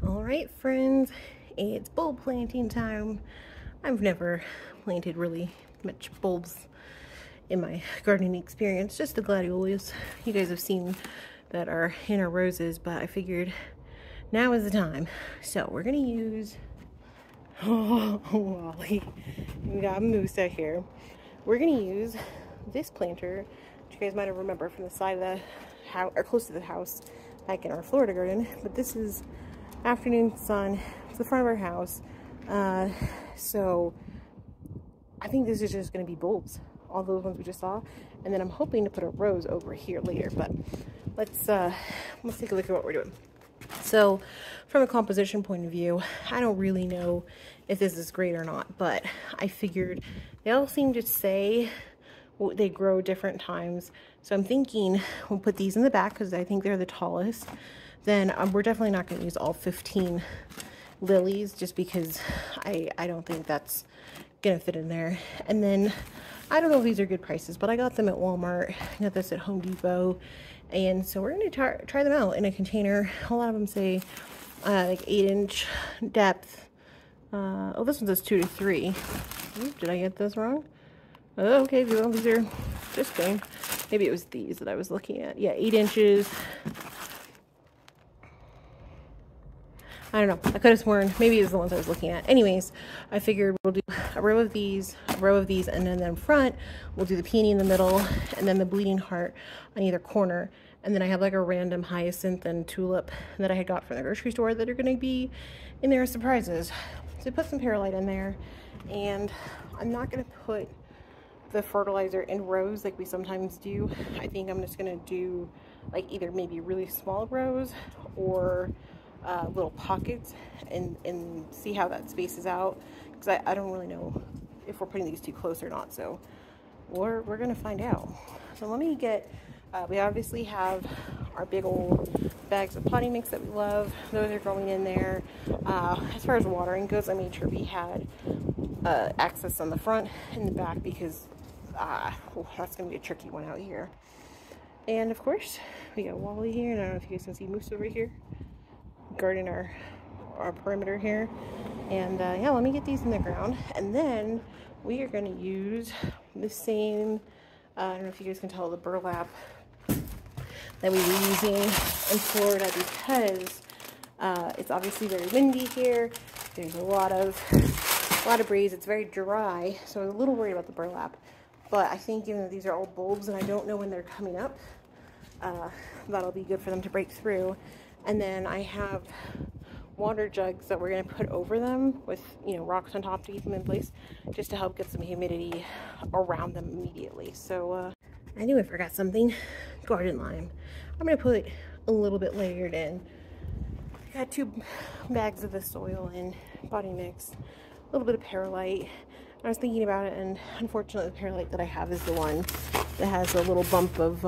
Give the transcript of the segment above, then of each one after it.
All right, friends, it's bulb planting time. I've never planted really much bulbs in my gardening experience, just the gladiolus you guys have seen that are in our roses, but I figured now is the time. So we're gonna use, oh, Wally, we got a moose out here. We're gonna use this planter, which you guys might have remembered from the side of the house, or close to the house back in our Florida garden, but this is afternoon sun. It's the front of our house. So I think this is just going to be bulbs, all those ones we just saw, and then I'm hoping to put a rose over here later. But let's take a look at what we're doing. So from a composition point of view, I don't really know if this is great or not, but I figured they all seem to say they grow different times. So I'm thinking we'll put these in the back because I think they're the tallest. Then we're definitely not going to use all 15 lilies just because I don't think that's going to fit in there. And then I don't know if these are good prices, but I got them at Walmart. I got this at Home Depot. And so we're going to try them out in a container. A lot of them say like 8-inch depth. Oh, this one says 2 to 3. Ooh, did I get this wrong? Oh, okay, well, these are just kidding. Maybe it was these that I was looking at. Yeah, 8 inches. I don't know. I could have sworn maybe it was the ones I was looking at. Anyways, I figured we'll do a row of these, and then in front we'll do the peony in the middle, and then the bleeding heart on either corner. And then I have like a random hyacinth and tulip that I had got from the grocery store that are going to be in there as surprises. So I put some perlite in there, and I'm not going to put the fertilizer in rows like we sometimes do. I think I'm just going to do like either maybe really small rows or little pockets and see how that spaces out, because I don't really know if we're putting these too close or not, so we're gonna find out. So let me get we obviously have our big old bags of potting mix that we love. Those are going in there. As far as watering goes, I made sure we had access on the front and the back because that's gonna be a tricky one out here. And of course we got Wally here, and I don't know if you guys can see Moose over here guarding our perimeter here. And yeah, let me get these in the ground, and then we are going to use the same I don't know if you guys can tell, the burlap that we were using in Florida, because it's obviously very windy here. There's a lot of breeze. It's very dry, so I'm a little worried about the burlap, but I think given that these are all bulbs and I don't know when they're coming up, that'll be good for them to break through. And then I have water jugs that we're going to put over them with, you know, rocks on top to keep them in place, just to help get some humidity around them immediately. So I knew I forgot something. Garden lime. I'm going to put a little bit layered in. I got 2 bags of the soil and potting mix, a little bit of perlite. I was thinking about it, and unfortunately the perlite that I have is the one that has a little bump of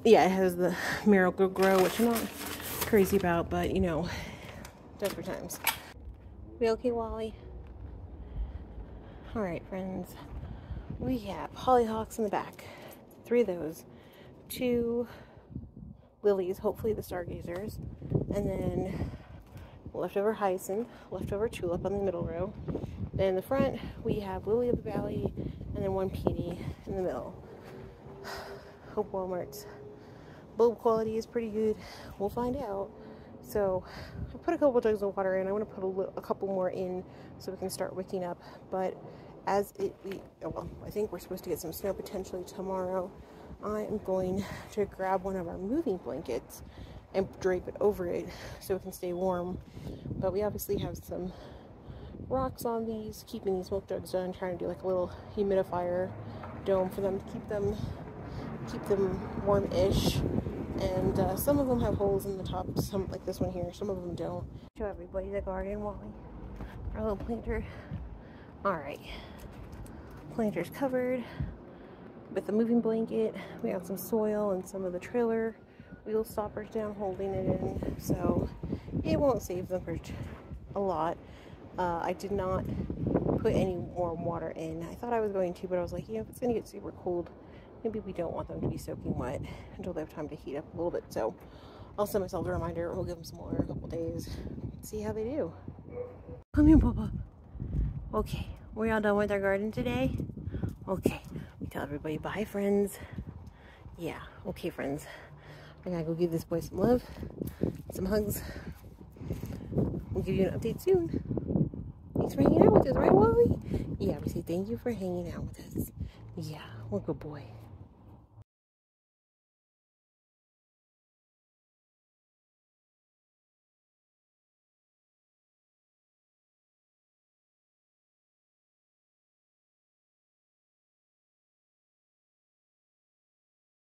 yeah, it has the Miracle-Gro, which I'm not crazy about, but you know, desperate times. We okay, Wally? Alright, friends. We have hollyhocks in the back. 3 of those. 2 lilies, hopefully the stargazers. And then leftover hyacinth, leftover tulip on the middle row. Then in the front, we have lily of the valley, and then 1 peony in the middle. Hope Walmart's bulb quality is pretty good. We'll find out. So I put a couple jugs of water in. I want to put a couple more in so we can start wicking up. But as well, I think we're supposed to get some snow potentially tomorrow. I am going to grab one of our moving blankets and drape it over it so it can stay warm. But we obviously have some rocks on these, keeping these milk jugs done, trying to do like a little humidifier dome for them to keep them warm-ish. And some of them have holes in the top, some like this one here, some of them don't. Show everybody the garden, Wally. Our little planter. Alright. Planter's covered with the moving blanket. We got some soil and some of the trailer wheel stoppers down holding it in, so it won't save them for a lot. I did not put any warm water in. I thought I was going to, but I was like, you know, if it's going to get super cold, maybe we don't want them to be soaking wet until they have time to heat up a little bit. So I'll send myself a reminder. We'll give them some more in a couple days. See how they do. Come here, Papa. Okay, we're all done with our garden today. Okay, we tell everybody bye, friends. Yeah, okay, friends. I gotta go give this boy some love, some hugs. We'll give you an update soon. Thanks for hanging out with us, right, Wally? Yeah, we say thank you for hanging out with us. Yeah, we're a good boy.